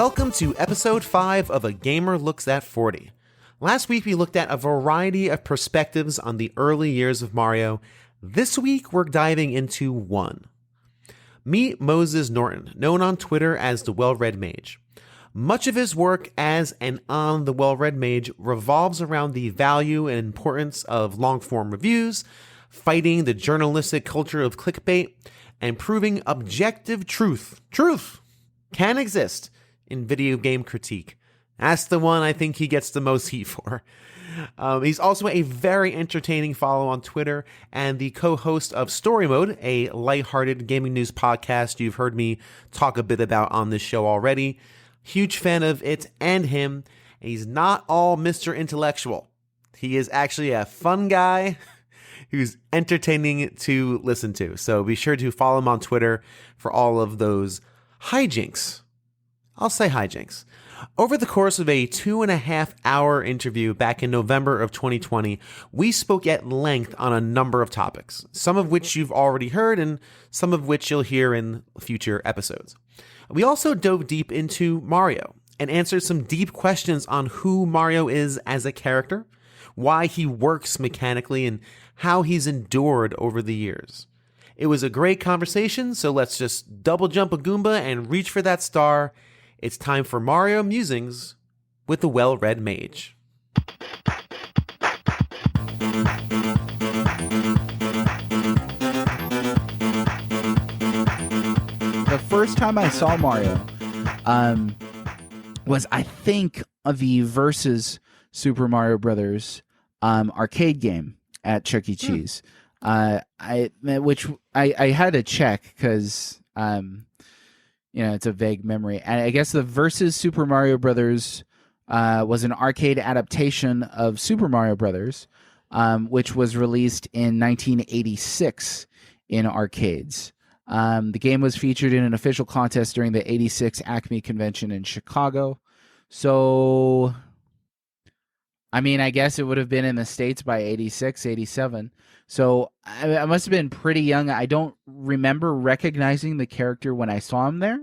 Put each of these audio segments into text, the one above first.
Welcome to episode 5 of A Gamer Looks at 40. Last week we looked at a variety of perspectives on the early years of Mario. This week we're diving into one. Meet Moses Norton, known on Twitter as the Well Red Mage. Much of his work as and on the Well Red Mage revolves around the value and importance of long-form reviews, fighting the journalistic culture of clickbait, and proving objective truth can exist in video game critique. That's the one I think he gets the most heat for. He's also a very entertaining follow on Twitter and the co-host of Story Mode, a lighthearted gaming news podcast you've heard me talk a bit about on this show already. Huge fan of it and him. He's not all Mr. Intellectual. He is actually a fun guy who's entertaining to listen to. So be sure to follow him on Twitter for all of those hijinks. I'll say hijinks. Over the course of a 2.5-hour interview back in November of 2020, we spoke at length on a number of topics, some of which you've already heard and some of which you'll hear in future episodes. We also dove deep into Mario and answered some deep questions on who Mario is as a character, why he works mechanically, and how he's endured over the years. It was a great conversation, so let's just double jump a Goomba and reach for that star. It's time for Mario Musings with the Well Red Mage. The first time I saw Mario was, I think, the Versus Super Mario Brothers arcade game at Chuck E. Cheese. I had to check because it's a vague memory. And I guess the Versus Super Mario Brothers was an arcade adaptation of Super Mario Brothers, which was released in 1986 in arcades. The game was featured in an official contest during the 86 Acme Convention in Chicago. So, I mean, I guess it would have been in the States by 86, 87. So I must have been pretty young. I don't remember recognizing the character when I saw him there.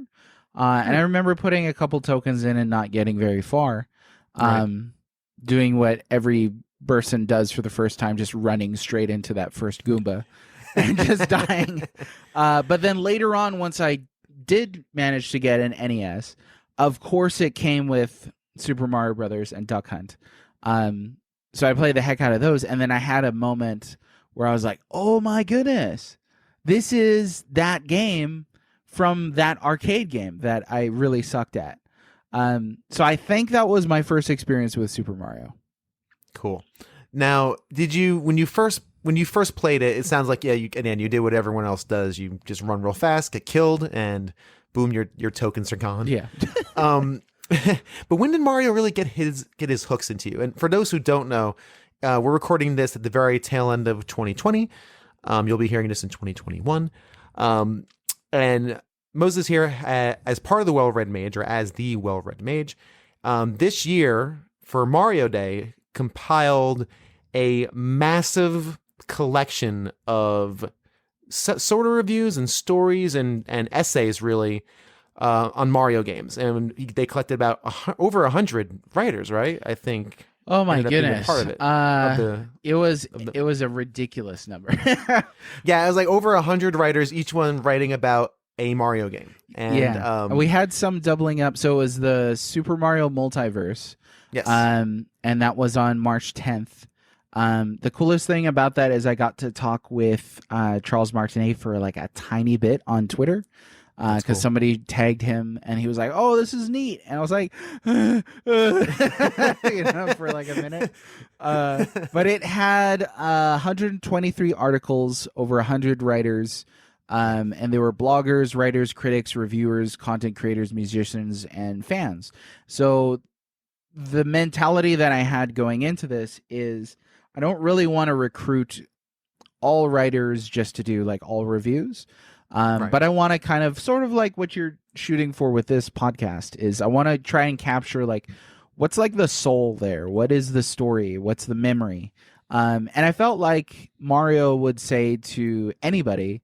And I remember putting a couple tokens in and not getting very far. Doing what every person does for the first time, just running straight into that first Goomba and just dying. But then later on, once I did manage to get an NES, of course it came with Super Mario Brothers and Duck Hunt. So I played the heck out of those. And then I had a moment where I was like, oh my goodness, this is that game from that arcade game that I really sucked at. So I think that was my first experience with Super Mario. Cool. Now, when you first played it, it sounds like, you did what everyone else does. You just run real fast, get killed, and boom, your tokens are gone. Yeah. But when did Mario really get his hooks into you? And for those who don't know, we're recording this at the very tail end of 2020. You'll be hearing this in 2021. And Moses here, as part of the Well Red Mage, or as the Well Red Mage, this year for Mario Day, compiled a massive collection of sort of reviews and stories and essays, really, on Mario games. And they collected about over 100 writers, right? I think. Oh my goodness! Part of it. It was a ridiculous number. Yeah, it was like over 100 writers, each one writing about a Mario game. And we had some doubling up. So it was the Super Mario Multiverse. Yes. And that was on March 10th. The coolest thing about that is I got to talk with Charles Martinet for like a tiny bit on Twitter. Because somebody tagged him and he was like, "Oh, this is neat," and I was like, for like a minute. But it had 123 articles, over 100 writers, and they were bloggers, writers, critics, reviewers, content creators, musicians, and fans. So the mentality that I had going into this is I don't really want to recruit all writers just to do like all reviews. Right. But I want to kind of sort of like what you're shooting for with this podcast is I want to try and capture like what's like the soul there. What is the story? What's the memory? And I felt like Mario would say to anybody,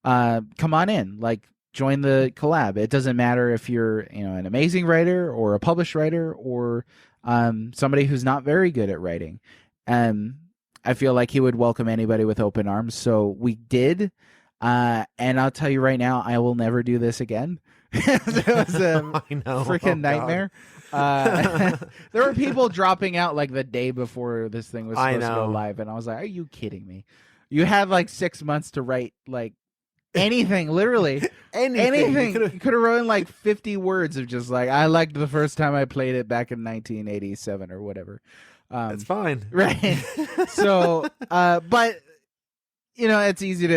come on in, like join the collab. It doesn't matter if you're, an amazing writer or a published writer or somebody who's not very good at writing. I feel like he would welcome anybody with open arms. So we did. And I'll tell you right now, I will never do this again. It was a freaking nightmare. There were people dropping out like the day before this thing was supposed to go live. And I was like, are you kidding me? You had like 6 months to write like anything, literally anything. You could have written like 50 words of just like, I liked the first time I played it back in 1987 or whatever. That's fine. Right. So, but it's easy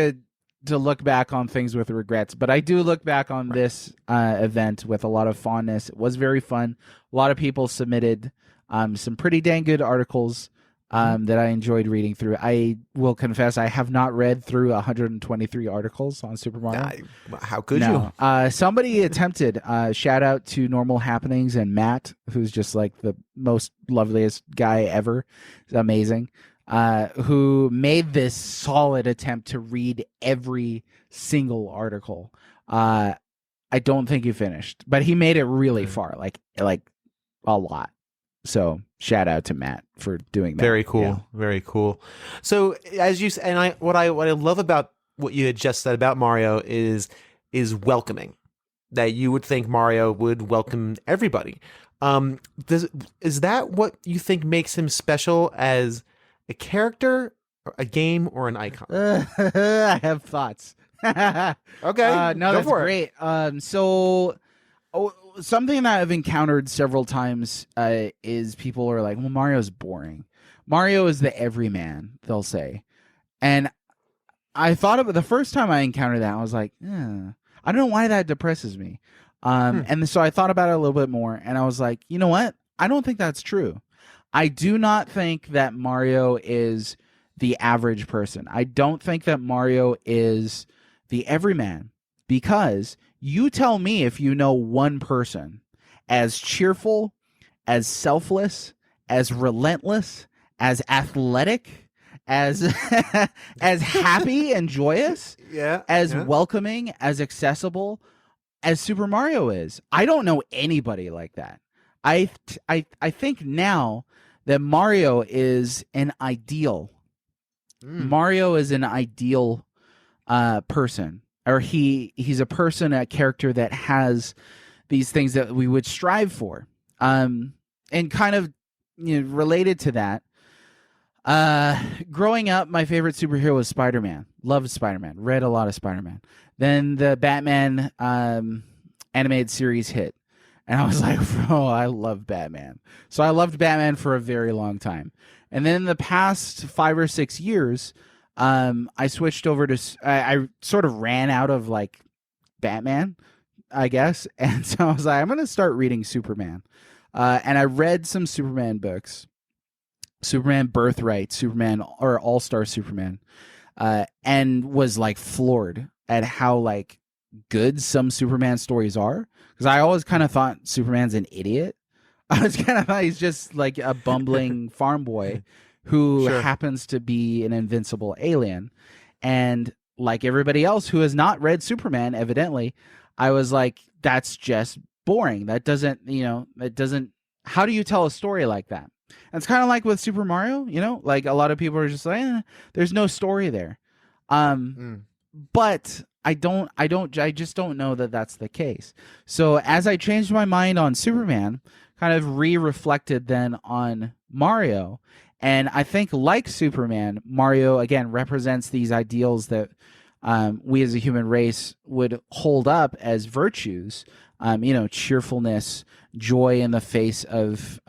to look back on things with regrets, but I do look back on this event with a lot of fondness. It was very fun. A lot of people submitted some pretty dang good articles that I enjoyed reading through. I will confess I have not read through 123 articles on Super Mario. How could you? Somebody attempted. Shout out to Normal Happenings and Matt, who's just like the most loveliest guy ever. He's amazing. Who made this solid attempt to read every single article. I don't think he finished, but he made it really far, like a lot. So shout out to Matt for doing that. Very cool. Yeah. Very cool. So as you and what I love about what you had just said about Mario is welcoming. That you would think Mario would welcome everybody. Is that what you think makes him special as a character, a game, or an icon? I have thoughts. Okay. No, that's great. Something that I've encountered several times is people are like, well, Mario's boring. Mario is the everyman, they'll say. And I thought of it the first time I encountered that, I was like, I don't know why that depresses me. And so I thought about it a little bit more, and I was like, you know what? I don't think that's true. I do not think that Mario is the average person. I don't think that Mario is the everyman, because you tell me if you know one person as cheerful, as selfless, as relentless, as athletic, as as happy and joyous, as welcoming, as accessible as Super Mario is. I don't know anybody like that. I think now that Mario is an ideal. Mario is an ideal person, or he's a person, a character that has these things that we would strive for. And kind of related to that, growing up, my favorite superhero was Spider-Man. Loved Spider-Man. Read a lot of Spider-Man. Then the Batman animated series hit. And I was like, bro, I love Batman. So I loved Batman for a very long time. And then the past 5 or 6 years, I switched over to, I sort of ran out of like Batman, I guess. And so I was like, I'm going to start reading Superman. And I read some Superman books, Superman Birthright, Superman, or All-Star Superman, and was like floored at how like good some Superman stories are. Because I always kind of thought Superman's an idiot. I was kind of thought he's just like a bumbling farm boy who happens to be an invincible alien. And like everybody else who has not read Superman, evidently, I was like, that's just boring. That doesn't, how do you tell a story like that? And it's kind of like with Super Mario, like a lot of people are just like, there's no story there. But I just don't know that that's the case. So as I changed my mind on Superman, kind of reflected then on Mario, and I think like Superman, Mario again represents these ideals that we as a human race would hold up as virtues. Cheerfulness, joy in the face of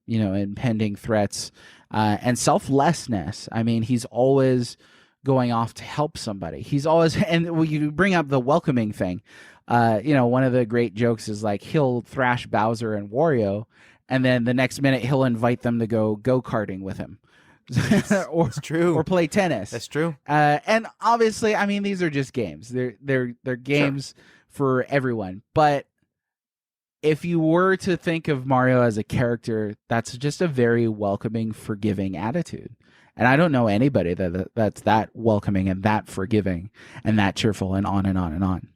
impending threats, and selflessness. I mean, he's always going off to help somebody. He's always, and you bring up the welcoming thing. One of the great jokes is like he'll thrash Bowser and Wario, and then the next minute he'll invite them to go karting with him, or it's true, or play tennis. That's true. And obviously, I mean, these are just games. They're games for everyone. But if you were to think of Mario as a character, that's just a very welcoming, forgiving attitude. And I don't know anybody that's that welcoming and that forgiving and that cheerful and on and on and on.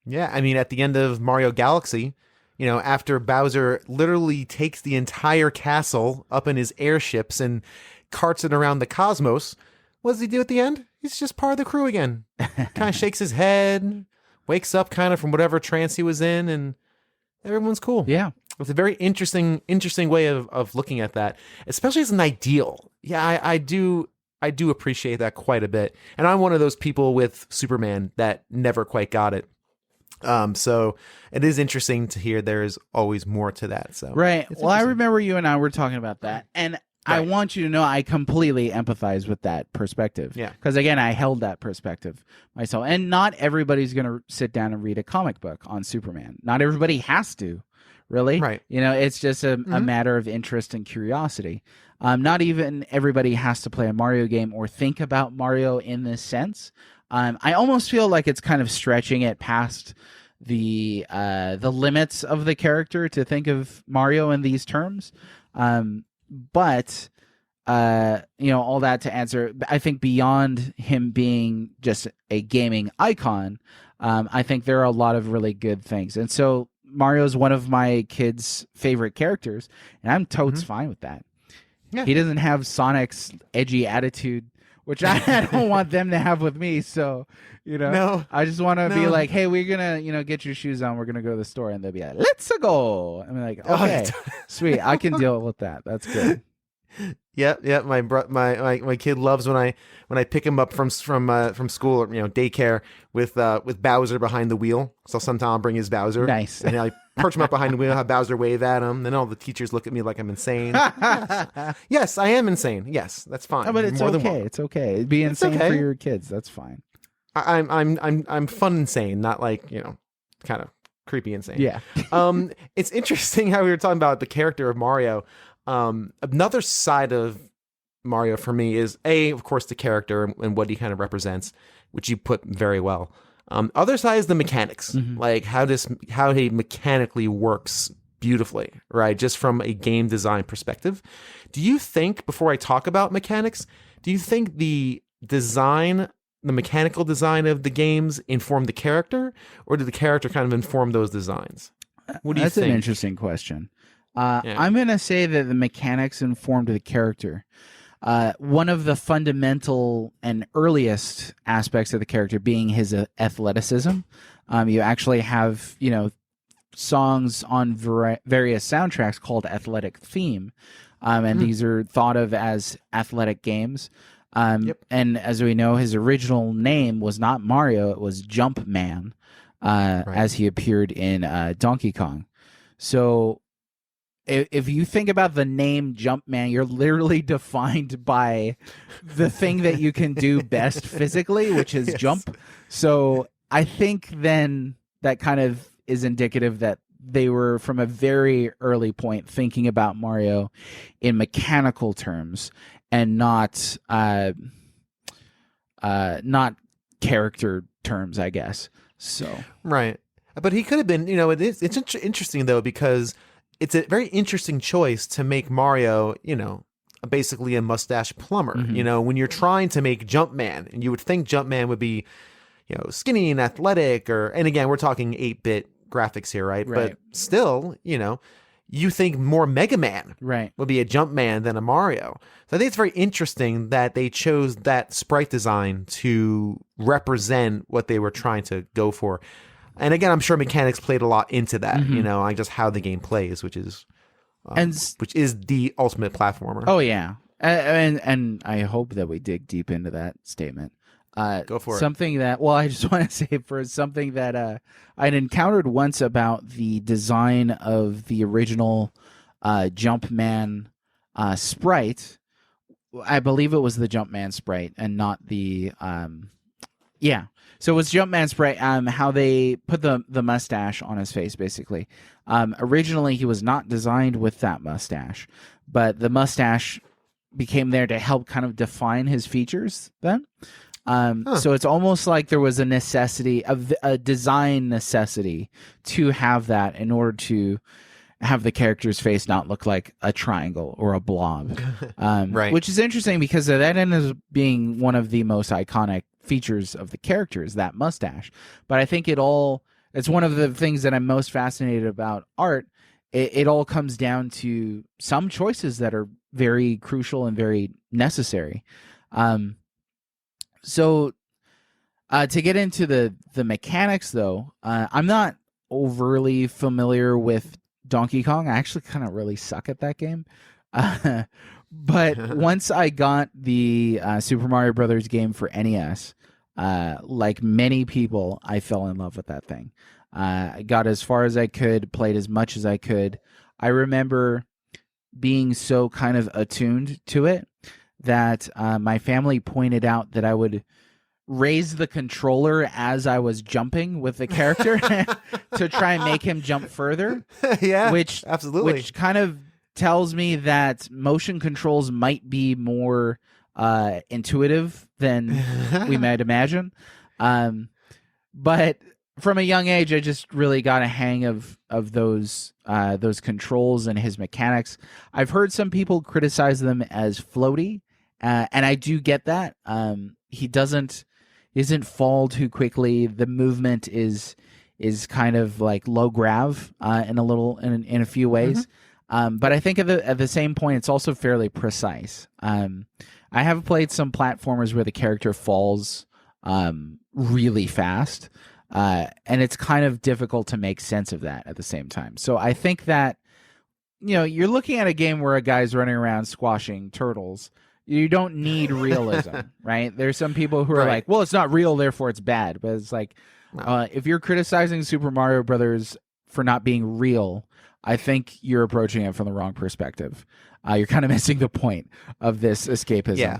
Yeah, I mean, at the end of Mario Galaxy, after Bowser literally takes the entire castle up in his airships and carts it around the cosmos, what does he do at the end? He's just part of the crew again. Kind of shakes his head, wakes up kind of from whatever trance he was in, and everyone's cool. Yeah. It's a very interesting way of looking at that, especially as an ideal. Yeah, I do appreciate that quite a bit. And I'm one of those people with Superman that never quite got it. So it is interesting to hear there's always more to that. So right. Well, I remember you and I were talking about that, and I want you to know I completely empathize with that perspective. Yeah. Because again, I held that perspective myself, and not everybody's going to sit down and read a comic book on Superman. Not everybody has to, really. Right. It's just a matter of interest and curiosity. Not even everybody has to play a Mario game or think about Mario in this sense. I almost feel like it's kind of stretching it past the limits of the character to think of Mario in these terms. But all that to answer, I think beyond him being just a gaming icon, I think there are a lot of really good things. And so Mario's one of my kids' favorite characters, and I'm totes fine with that. Yeah. He doesn't have Sonic's edgy attitude, which I don't want them to have with me. So, no, I just want to be like, hey, we're going to, get your shoes on. We're going to go to the store. And they'll be like, let's go. I'm like, okay, sweet. I can deal with that. That's good. Yeah. My kid loves when I pick him up from school or daycare with Bowser behind the wheel. So sometimes I'll bring his Bowser. Nice. And I perch him up behind the wheel, have Bowser wave at him. Then all the teachers look at me like I'm insane. Yes, I am insane. Yes, that's fine. No, but it's okay. It's okay. Be insane for your kids. That's fine. I'm fun insane, not like kind of creepy insane. Yeah. It's interesting how we were talking about the character of Mario. Another side of Mario for me is of course, the character and what he kind of represents, which you put very well. Other side is the mechanics, like how he mechanically works beautifully, right? Just from a game design perspective. Do you think, before I talk about mechanics, do you think the mechanical design of the games inform the character, or did the character kind of inform those designs? What do you think? That's an interesting question. I'm going to say that the mechanics informed the character. One of the fundamental and earliest aspects of the character being his athleticism. You actually have, songs on various soundtracks called Athletic Theme. And these are thought of as athletic games. And as we know, his original name was not Mario, it was Jumpman, as he appeared in Donkey Kong. So if you think about the name Jumpman, you're literally defined by the thing that you can do best physically, which is jump. So I think then that kind of is indicative that they were from a very early point thinking about Mario in mechanical terms and not character terms, I guess. So right, but he could have been. It's interesting though, because it's a very interesting choice to make Mario, basically a mustache plumber. When you're trying to make Jumpman, and you would think Jumpman would be, skinny and athletic, and again, we're talking 8-bit graphics here, right? But still, you think more Mega Man would be a Jumpman than a Mario. So I think it's very interesting that they chose that sprite design to represent what they were trying to go for. And again, I'm sure mechanics played a lot into that, like just how the game plays, which is the ultimate platformer. Oh yeah, and I hope that we dig deep into that statement. Go for something that. Well, I just want to say for something that I'd encountered once about the design of the original Jumpman sprite. I believe it was the Jumpman sprite and not the So it was Jumpman sprite, how they put the mustache on his face, basically. Originally, he was not designed with that mustache, but the mustache became there to help kind of define his features then. So it's almost like there was a necessity, a design necessity to have that in order to have the character's face not look like a triangle or a blob. Which is interesting because that ended up being one of the most iconic features of the character is that mustache. But I think it all it's one of the things that I'm most fascinated about art. It all comes down to some choices that are very crucial and very necessary. So to get into the mechanics, though, I'm not overly familiar with Donkey Kong. I actually kind of really suck at that game. But once I got the Super Mario Brothers game for NES, like many people, I fell in love with that thing. I got as far as I could, played as much as I could. I remember being so kind of attuned to it that my family pointed out that I would raise the controller as I was jumping with the character to try and make him jump further. Yeah, which absolutely. Which kind of tells me that motion controls might be more intuitive than we might imagine. But from a young age, I just really got a hang of those controls and his mechanics. I've heard some people criticize them as floaty, and I do get that. He isn't fall too quickly. The movement is kind of like low grav in a few ways. But I think at the same point, it's also fairly precise. I have played some platformers where the character falls really fast, and it's kind of difficult to make sense of that at the same time. So I think that, you're looking at a game where a guy's running around squashing turtles. You don't need realism, right? There's some people who are like, well, it's not real, therefore it's bad. But it's like, if you're criticizing Super Mario Brothers for not being real, I think you're approaching it from the wrong perspective. You're kind of missing the point of this escapism. Yeah.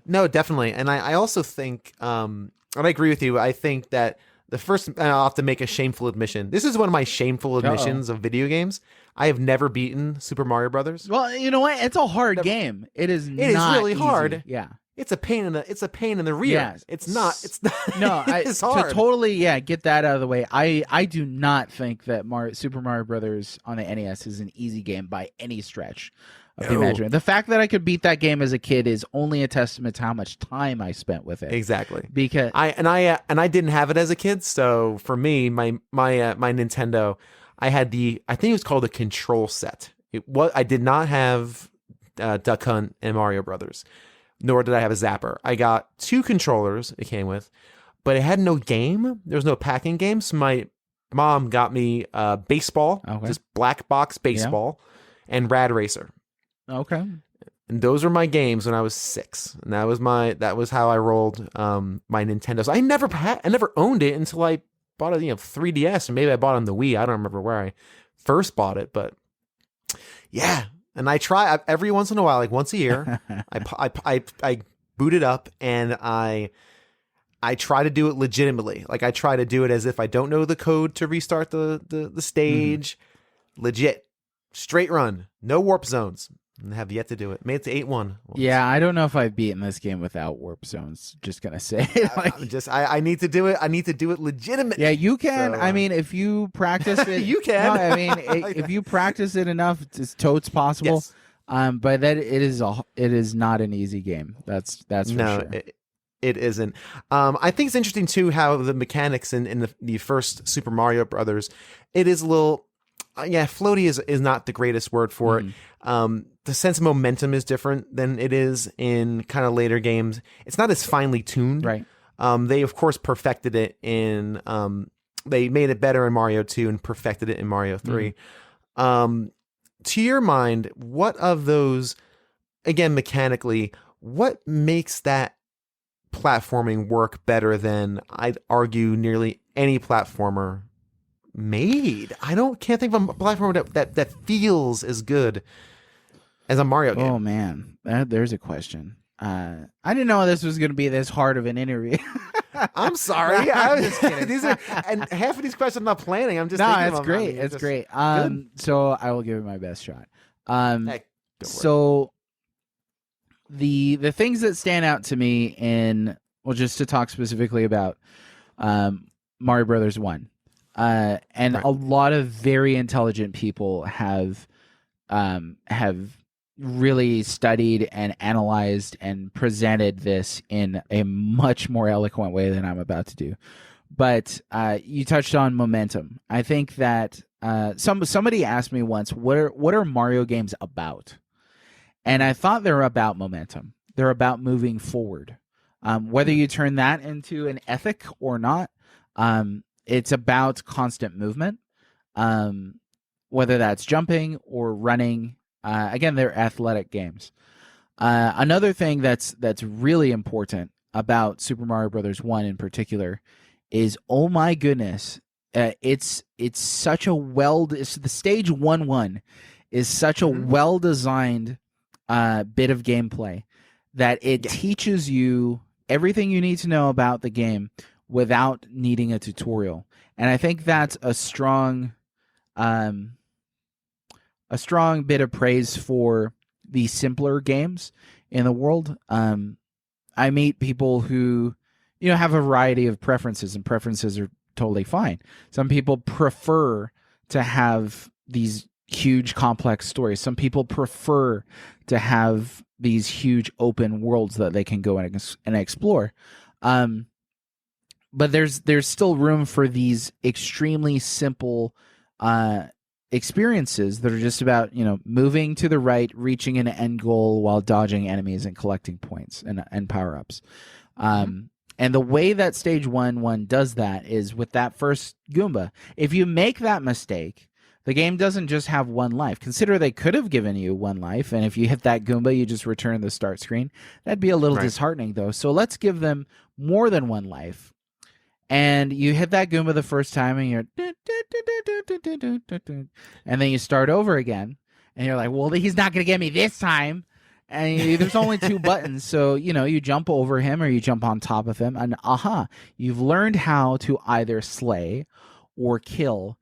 No, definitely. And I also think, and I agree with you, I think that the first, I'll have to make a shameful admission. This is one of my shameful admissions of video games. I have never beaten Super Mario Brothers. Well, you know what? It's a hard game. It is really easy. hard. Yeah. It's a pain in the rear. Yeah. It's not. No, it's hard. To totally, get that out of the way. I do not think that Super Mario Brothers on the NES is an easy game by any stretch of the imagination. The fact that I could beat that game as a kid is only a testament to how much time I spent with it. Exactly. Because I didn't have it as a kid, so for me, my Nintendo, I think it was called a control set. I did not have Duck Hunt and Mario Brothers, nor did I have a Zapper. I got 2 controllers it came with, but it had no game. There was no packing game, so my mom got me baseball, just black box baseball, and Rad Racer. Okay. And those were my games when I was 6, and that was how I rolled my Nintendo. So I never owned it until I bought a 3DS, or maybe I bought it on the Wii. I don't remember where I first bought it, but yeah. And I try every once in a while, like once a year, I boot it up and I try to do it legitimately. Like I try to do it as if I don't know the code to restart the stage. Legit, straight run, no warp zones. And have yet to do it. Made it to 8-1. Yeah, I don't know if I've beaten this game without warp zones. Just gonna say, I need to do it. I need to do it legitimately. Yeah, you can. So, I mean, if you practice it, you can. No, I mean, if you practice it enough, it's totes possible. Yes. But that it is not an easy game. That's for sure. It isn't. I think it's interesting too how the mechanics in the first Super Mario Brothers, it is a little. Floaty is not the greatest word for it. The sense of momentum is different than it is in kind of later games. It's not as finely tuned. Right. They of course perfected it in. They made it better in Mario 2 and perfected it in Mario 3. To your mind, what of those, again mechanically, what makes that platforming work better than I'd argue nearly any platformer made? Can't think of a platformer that feels as good as a Mario game. Oh man, there's a question. I didn't know this was going to be this hard of an interview. I'm sorry. I'm just kidding. And half of these questions I'm not planning. I'm just it's great. It's great. So I will give it my best shot. So the things that stand out to me just to talk specifically about Mario Brothers 1. And a lot of very intelligent people have really studied and analyzed and presented this in a much more eloquent way than I'm about to do. But you touched on momentum. I think that somebody asked me once, what are Mario games about? And I thought they're about momentum. They're about moving forward. Whether you turn that into an ethic or not, it's about constant movement. Whether that's jumping or running. Again, they're athletic games. Another thing that's really important about Super Mario Brothers 1 in particular is, oh my goodness, it's such a the stage 1-1 is such a well-designed bit of gameplay that it teaches you everything you need to know about the game without needing a tutorial. And I think that's a strong bit of praise for the simpler games in the world. I meet people who, have a variety of preferences, and preferences are totally fine. Some people prefer to have these huge complex stories. Some people prefer to have these huge open worlds that they can go and explore. But there's still room for these extremely simple experiences that are just about, moving to the right, reaching an end goal while dodging enemies and collecting points and power-ups. And the way that stage 1-1 does that is with that first Goomba. If you make that mistake, the game doesn't just have one life. Consider they could have given you one life, and if you hit that Goomba, you just return the start screen. That'd be a little disheartening, though. So let's give them more than one life. And you hit that Goomba the first time, and you're... And then you start over again, and you're like, well, he's not going to get me this time. And there's only 2 buttons, so, you jump over him or you jump on top of him, and you've learned how to either slay or kill,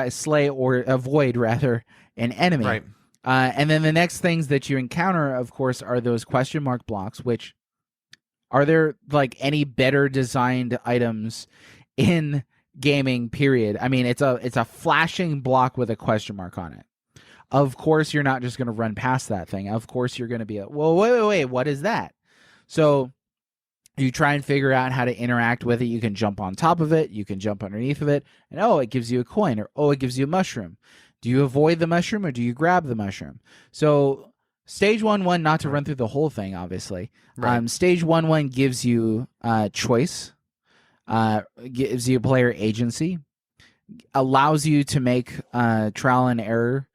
slay or avoid, rather, an enemy. Right. And then the next things that you encounter, of course, are those question mark blocks, which... Are there, any better designed items in gaming, period? I mean, it's a flashing block with a question mark on it. Of course, you're not just going to run past that thing. Of course, you're going to be like, well, wait, what is that? So you try and figure out how to interact with it. You can jump on top of it. You can jump underneath of it. And, it gives you a coin, or, it gives you a mushroom. Do you avoid the mushroom, or do you grab the mushroom? So... Stage 1-1, not to run through the whole thing, obviously. Right. Stage 1-1 gives you choice, gives you player agency, allows you to make trial and error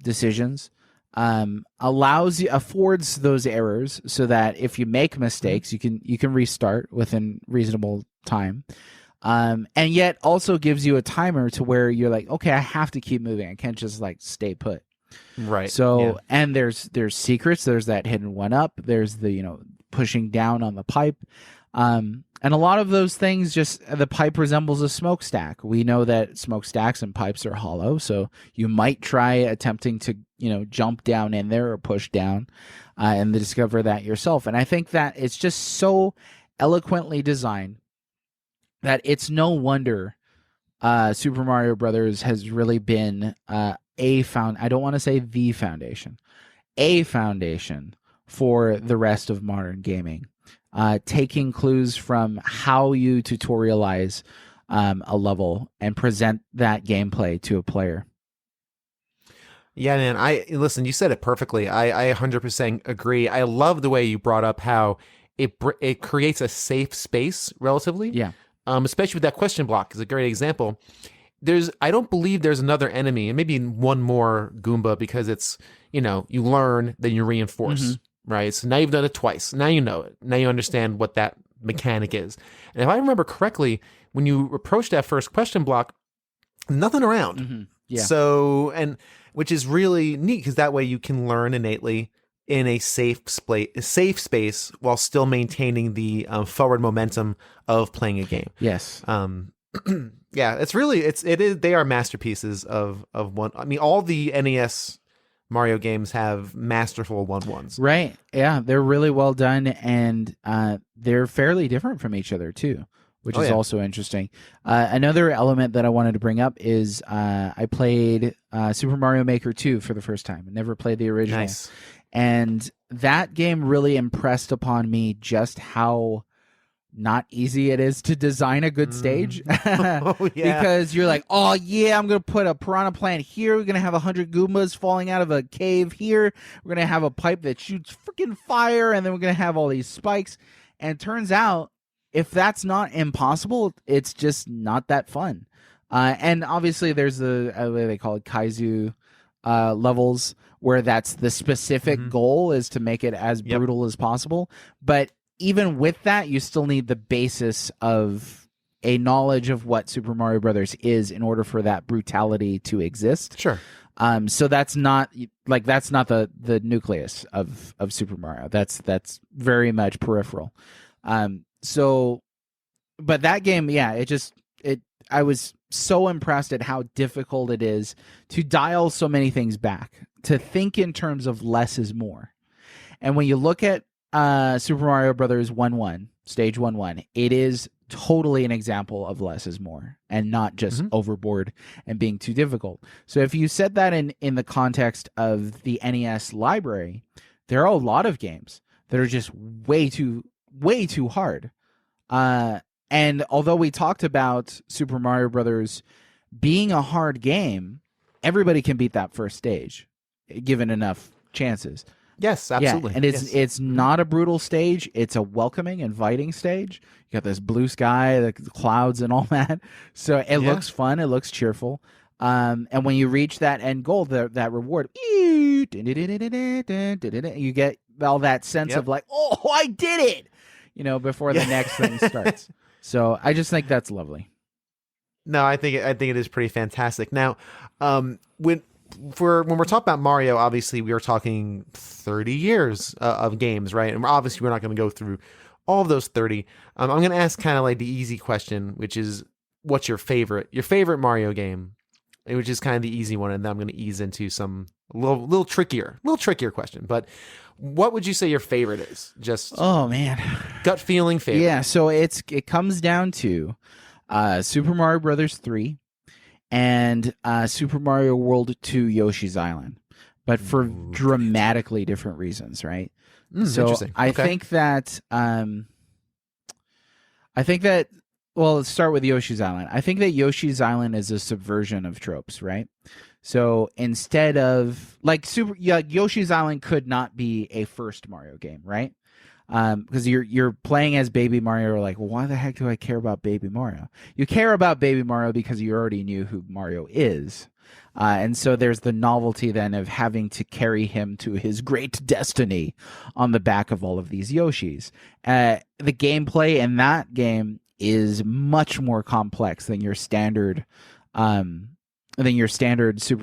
decisions, affords those errors so that if you make mistakes, you can restart within reasonable time. And yet also gives you a timer to where you're like, okay, I have to keep moving. I can't just stay put. Right. So, and there's secrets. There's that hidden 1-up. There's the, pushing down on the pipe. And a lot of those things, just the pipe resembles a smokestack. We know that smokestacks and pipes are hollow. So you might try attempting to, jump down in there or push down and discover that yourself. And I think that it's just so eloquently designed that it's no wonder Super Mario Brothers has really been I don't want to say the foundation, a foundation for the rest of modern gaming, taking clues from how you tutorialize a level and present that gameplay to a player. Yeah, man. Listen, you said it perfectly. I 100% agree. I love the way you brought up how it creates a safe space relatively. Yeah. Especially with that question block is a great example. I don't believe there's another enemy, and maybe one more Goomba, because it's, you learn, then you reinforce, right? So now you've done it twice. Now you know it. Now you understand what that mechanic is. And if I remember correctly, when you approach that first question block, nothing around. Yeah. So, and which is really neat, because that way you can learn innately in a safe space while still maintaining the forward momentum of playing a game. Yes. Yeah, they are masterpieces of one. I mean, all the NES Mario games have masterful 1-1s. Right. Yeah, they're really well done, and they're fairly different from each other too, which is also interesting. Another element that I wanted to bring up is I played Super Mario Maker 2 for the first time. I never played the original. Nice. And that game really impressed upon me just how not easy it is to design a good stage. Oh, yeah. Because you're like, oh yeah, I'm gonna put a piranha plant here. We're gonna have 100 Goombas falling out of a cave here. We're gonna have a pipe that shoots freaking fire, and then we're gonna have all these spikes. And it turns out, if that's not impossible, it's just not that fun. And obviously, there's the what they call it, Kaizu levels, where that's the specific goal is to make it as brutal as possible. But even with that, you still need the basis of a knowledge of what Super Mario Brothers is in order for that brutality to exist. Sure. So that's not the nucleus of Super Mario. That's very much peripheral. But that game, yeah, I was so impressed at how difficult it is to dial so many things back, to think in terms of less is more. And when you look at Super Mario Brothers 1-1, stage 1-1, it is totally an example of less is more and not just overboard and being too difficult. So if you set that in the context of the NES library, there are a lot of games that are just way too hard. And although we talked about Super Mario Brothers being a hard game, everybody can beat that first stage, given enough chances. Yes, absolutely. Yeah, and it's not a brutal stage. It's a welcoming, inviting stage. You got this blue sky, the clouds, and all that. So it looks fun. It looks cheerful. And when you reach that end goal, that reward, you get all that sense of like, oh, I did it, before the next thing starts. So I just think that's lovely. No, I think it is pretty fantastic. Now, when we're talking about Mario, obviously we are talking 30 years of games, right? And obviously we're not going to go through all of those 30. I'm going to ask kind of like the easy question, which is, what's your favorite Mario game? Which is kind of the easy one, and then I'm going to ease into some little trickier question. But what would you say your favorite is? Just gut feeling favorite. Yeah, so it comes down to Super Mario Brothers 3 and Super Mario World 2 Yoshi's Island, but for dramatically different reasons, right? So interesting. I think that well, let's start with Yoshi's Island. I think that Yoshi's Island is a subversion of tropes, right? So instead of Yoshi's Island could not be a first Mario game, right? Because you're playing as Baby Mario. You're like, well, why the heck do I care about Baby Mario? You care about Baby Mario because you already knew who Mario is. And so there's the novelty then of having to carry him to his great destiny on the back of all of these Yoshis. The gameplay in that game is much more complex than your standard Super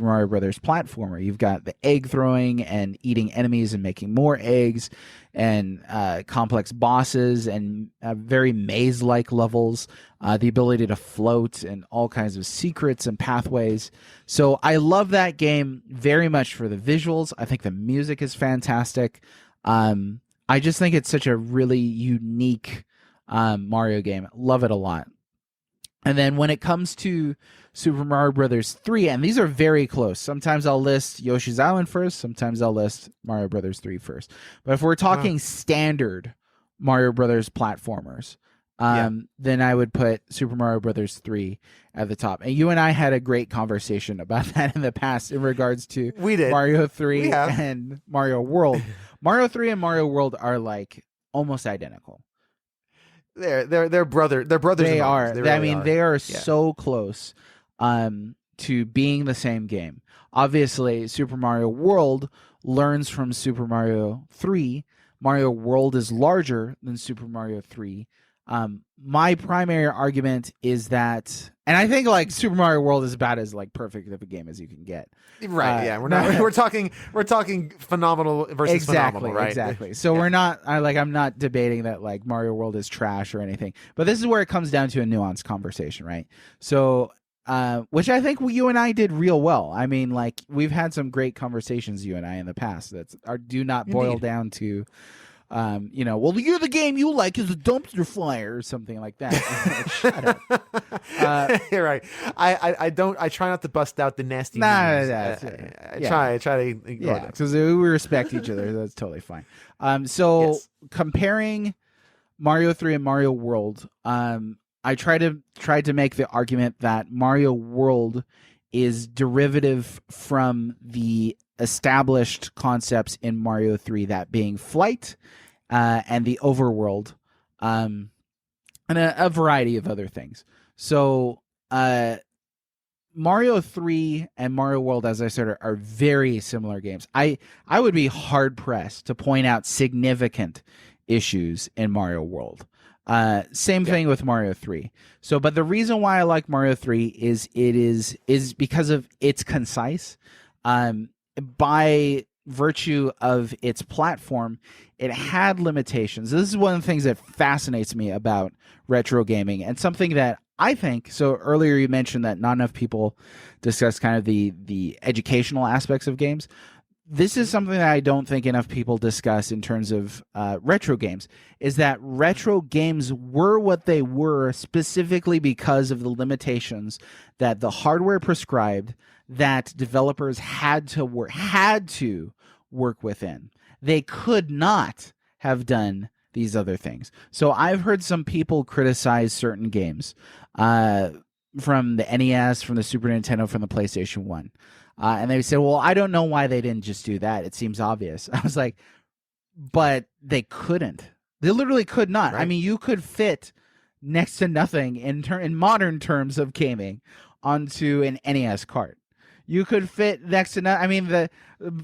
Mario Brothers platformer. You've got the egg throwing and eating enemies and making more eggs, and complex bosses and very maze-like levels, the ability to float and all kinds of secrets and pathways. So I love that game very much for the visuals. I think the music is fantastic. I just think it's such a really unique Mario game. Love it a lot. And then when it comes to Super Mario Brothers 3, and these are very close. Sometimes I'll list Yoshi's Island first. Sometimes I'll list Mario Brothers 3 first. But if we're talking standard Mario Brothers platformers, then I would put Super Mario Brothers 3 at the top. And you and I had a great conversation about that in the past in regards to Mario 3 and Mario World. Mario 3 and Mario World are like almost identical. They're brothers. They are. They are Yeah. so close to being the same game. Obviously, Super Mario World learns from Super Mario 3. Mario World is larger than Super Mario 3. My primary argument is that, and I think like Super Mario World is about as like perfect of a game as you can get. Right. Yeah. We're talking phenomenal versus phenomenal, right? Exactly. So I'm not debating that like Mario World is trash or anything, but this is where it comes down to a nuanced conversation, right? So, which I think you and I did real well. I mean, like we've had some great conversations, you and I, in the past that do not boil down to, well, you're the game you like is a dumpster fire or something like that. Like, shut up. You're right. I try not to bust out the nasty. I try to ignore them. because we respect each other. That's totally fine. So comparing Mario 3 and Mario World, I tried to make the argument that Mario World is derivative from the established concepts in Mario 3, that being flight and the overworld, and a variety of other things. So Mario 3 and Mario World, as I said, are very similar games. I would be hard-pressed to point out significant issues in Mario World. Same thing with Mario 3. So, but the reason why I like Mario 3 is because of it's concise. By virtue of its platform, it had limitations. This is one of the things that fascinates me about retro gaming, and something that I think, so earlier you mentioned that not enough people discuss kind of the educational aspects of games. This is something that I don't think enough people discuss in terms of retro games, is that retro games were what they were specifically because of the limitations that the hardware prescribed, that developers had to work within. They could not have done these other things. So I've heard some people criticize certain games from the NES, from the Super Nintendo, from the PlayStation 1. And they say, well, I don't know why they didn't just do that. It seems obvious. I was like, but they couldn't. They literally could not. Right. I mean, you could fit next to nothing in modern terms of gaming onto an NES cart. You could fit next to nothing. I mean, the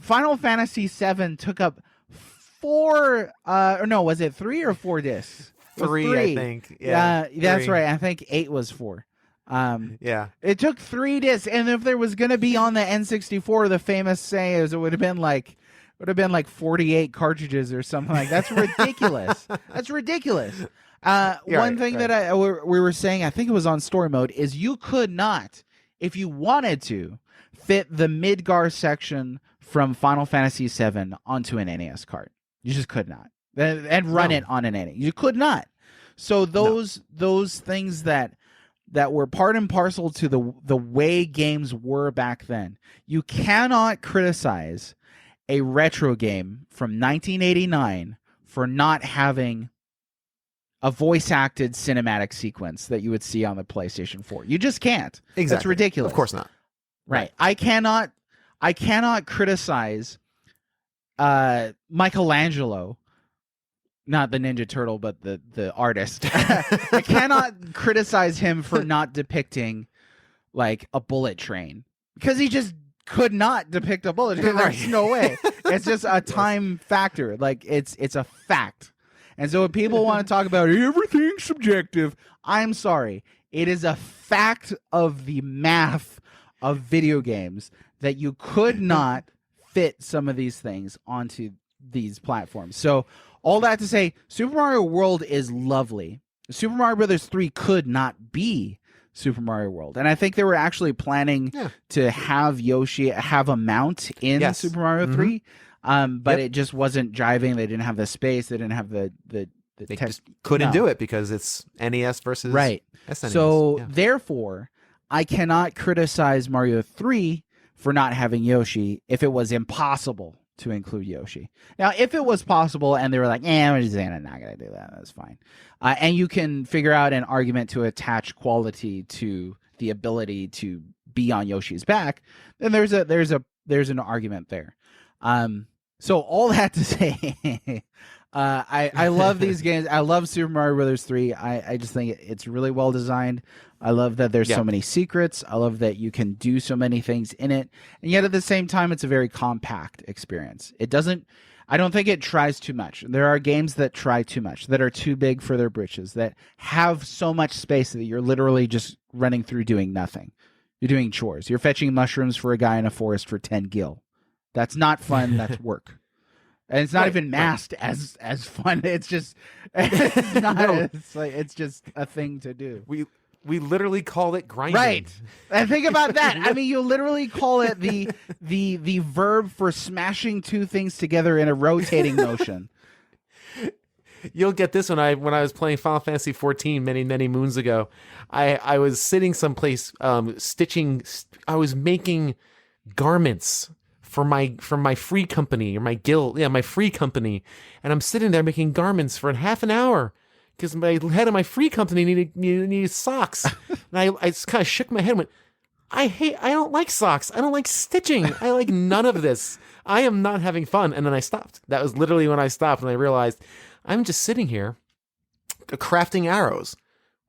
Final Fantasy VII took up 4, or no, was it 3 or 4 discs? 3, I think. Yeah, that's right. I think 8 was 4. Yeah, it took 3 discs, and if there was going to be on the N64, the famous saying is it would have been like 48 cartridges or something like that. That's ridiculous. That's ridiculous. One thing that we were saying, I think it was on story mode, is you could not, if you wanted to, fit the Midgar section from Final Fantasy VII onto an NES cart. You just could not, and run it on an NES. You could not. So those things that were part and parcel to the way games were back then. You cannot criticize a retro game from 1989 for not having a voice-acted cinematic sequence that you would see on the PlayStation 4. You just can't. Exactly. That's ridiculous. Of course not. Right. I cannot criticize Michelangelo, not the Ninja Turtle, but the artist. I cannot criticize him for not depicting like a bullet train, because he just could not depict a bullet train. There's no way. It's just a time factor. Like it's a fact. And so when people want to talk about everything's subjective, I'm sorry. It is a fact of the math of video games that you could not fit some of these things onto these platforms. So all that to say, Super Mario World is lovely. Super Mario Brothers 3 could not be Super Mario World. And I think they were actually planning to have Yoshi have a mount in Super Mario 3. But it just wasn't jiving. They didn't have the space. They didn't have the they just couldn't do it because it's NES versus SNES. So therefore, I cannot criticize Mario 3 for not having Yoshi if it was impossible to include Yoshi. Now, if it was possible and they were like, we're just not going to do that, that's fine. And you can figure out an argument to attach quality to the ability to be on Yoshi's back, then there's an argument there. So all that to say, I love these games. I love Super Mario Brothers 3. I just think it's really well designed. I love that there's so many secrets. I love that you can do so many things in it. And yet at the same time, it's a very compact experience. I don't think it tries too much. There are games that try too much, that are too big for their britches, that have so much space that you're literally just running through doing nothing. You're doing chores. You're fetching mushrooms for a guy in a forest for 10 gil. That's not fun. That's work. And it's not even masked as fun. It's just it's just a thing to do. We literally call it grinding. Right. And think about that. I mean, you literally call it the verb for smashing two things together in a rotating motion. You'll get this when I was playing Final Fantasy 14 many moons ago. I was sitting someplace stitching. I was making garments for my free company, or my guild, my free company, and I'm sitting there making garments for half an hour, because my head of my free company needed socks. And I just kind of shook my head and went, I don't like socks. I don't like stitching. I like none of this. I am not having fun. And then I stopped. That was literally when I stopped, and I realized I'm just sitting here crafting arrows.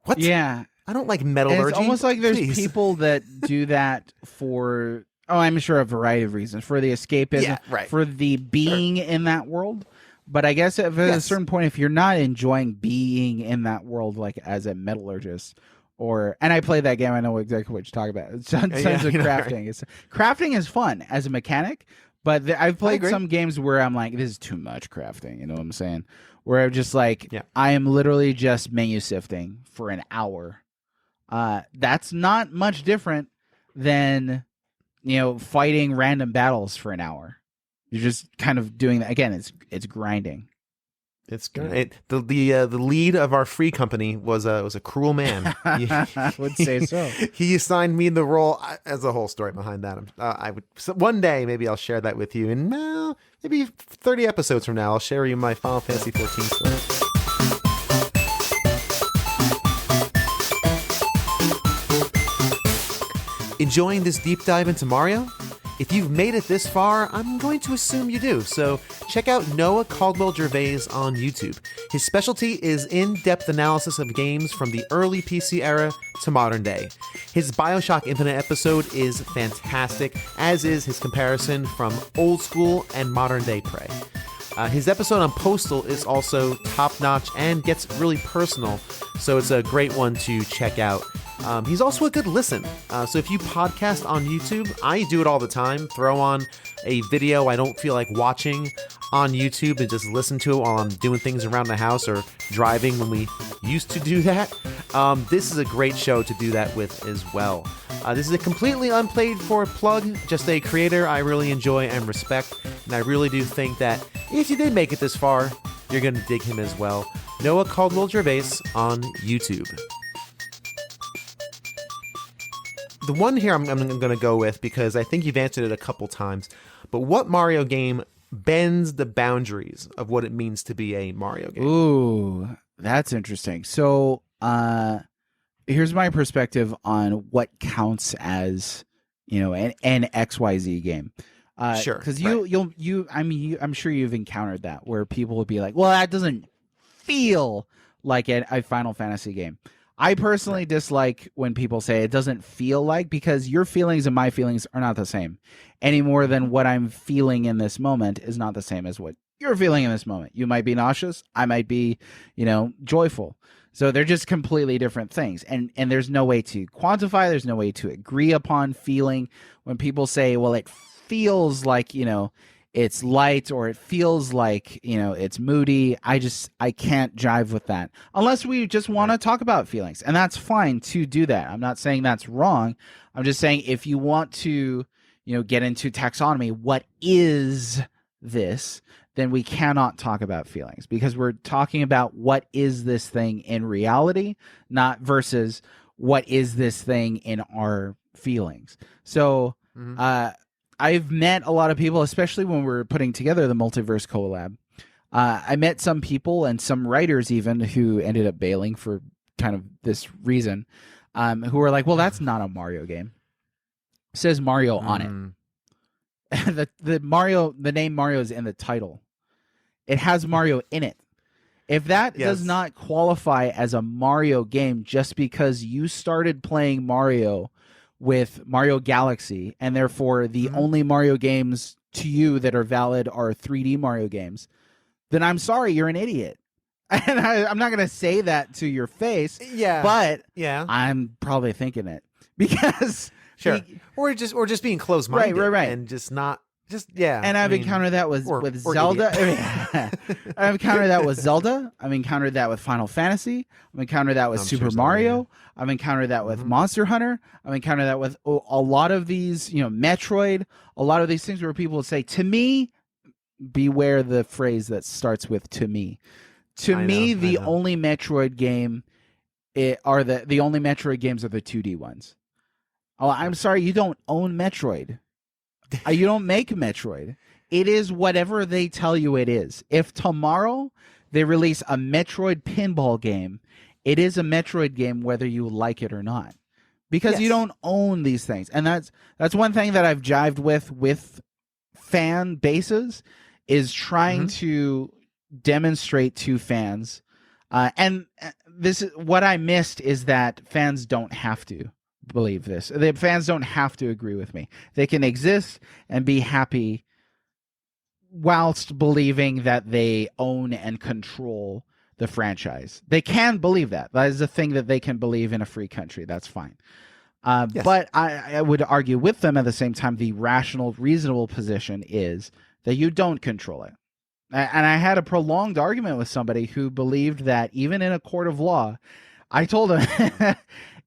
What? Yeah. I don't like metallurgy. It's almost like there's Please. people that do that for, I'm sure a variety of reasons, for the escapism, for the being in that world. But I guess at a certain point, if you're not enjoying being in that world, like as a metallurgist, and I played that game, I know exactly what you're talking about. It's tons of crafting. Right. Crafting is fun as a mechanic, but I've played some games where I'm like, this is too much crafting. You know what I'm saying? Where I'm just like, I am literally just menu sifting for an hour. That's not much different than, fighting random battles for an hour. You're just kind of doing that. Again, it's grinding. It's good. The lead of our free company was a cruel man. I would say so. He assigned me the role. As a whole story behind that. One day maybe I'll share that with you, and maybe 30 episodes from now I'll share you my Final Fantasy 14 story. Enjoying this deep dive into Mario? If you've made it this far, I'm going to assume you do, so check out Noah Caldwell-Gervais on YouTube. His specialty is in-depth analysis of games from the early PC era to modern day. His BioShock Infinite episode is fantastic, as is his comparison from old school and modern day Prey. His episode on Postal is also top-notch and gets really personal, so it's a great one to check out. He's also a good listen. So if you podcast on YouTube, I do it all the time. Throw on a video I don't feel like watching on YouTube and just listen to it while I'm doing things around the house or driving when we used to do that. This is a great show to do that with as well. This is a completely unpaid for plug, just a creator I really enjoy and respect. And I really do think that if you did make it this far, you're going to dig him as well. Noah Caldwell-Gervais on YouTube. The one here I'm going to go with, because I think you've answered it a couple times, but what Mario game bends the boundaries of what it means to be a Mario game? Ooh, that's interesting. So here's my perspective on what counts as, an XYZ game. Sure. Because I'm sure you've encountered that where people would be like, well, that doesn't feel like a Final Fantasy game. I personally dislike when people say it doesn't feel like, because your feelings and my feelings are not the same any more than what I'm feeling in this moment is not the same as what you're feeling in this moment. You might be nauseous. I might be, joyful. So they're just completely different things. And there's no way to quantify. There's no way to agree upon feeling. When people say, well, it feels like, it's light, or it feels like, it's moody, I can't jive with that unless we just want to talk about feelings, and that's fine to do that. I'm not saying that's wrong. I'm just saying if you want to, get into taxonomy, what is this, then we cannot talk about feelings, because we're talking about what is this thing in reality, not versus what is this thing in our feelings. So, I've met a lot of people, especially when we're putting together the Multiverse collab. I met some people and some writers even who ended up bailing for kind of this reason, who were like, well, that's not a Mario game. It says Mario on it. The name Mario is in the title. It has Mario in it. If that does not qualify as a Mario game just because you started playing Mario with Mario Galaxy, and therefore the only Mario games to you that are valid are 3D Mario games, then I'm sorry, you're an idiot. And I'm not going to say that to your face, but I'm probably thinking it, because or just being close-minded, right, and just not. And I've encountered that with Zelda. I've encountered that with Zelda. I've encountered that with Final Fantasy. I've encountered that with Super Mario. I've encountered that with Monster Hunter. I've encountered that with a lot of these, Metroid. A lot of these things where people would say, "To me," beware the phrase that starts with "to me." To me, the only Metroid game the only Metroid games are the 2D ones. Oh, I'm sorry, you don't own Metroid. You don't make Metroid. It is whatever they tell you it is. If tomorrow they release a Metroid pinball game, it is a Metroid game whether you like it or not. Because you don't own these things. And that's one thing that I've jived with fan bases, is trying to demonstrate to fans. And this is what I missed, is that fans don't have to believe this. The fans don't have to agree with me. They can exist and be happy whilst believing that they own and control the franchise. They can believe that. That is a thing that they can believe in a free country. That's fine. But I would argue with them at the same time, the rational, reasonable position is that you don't control it. And I had a prolonged argument with somebody who believed that even in a court of law, I told him,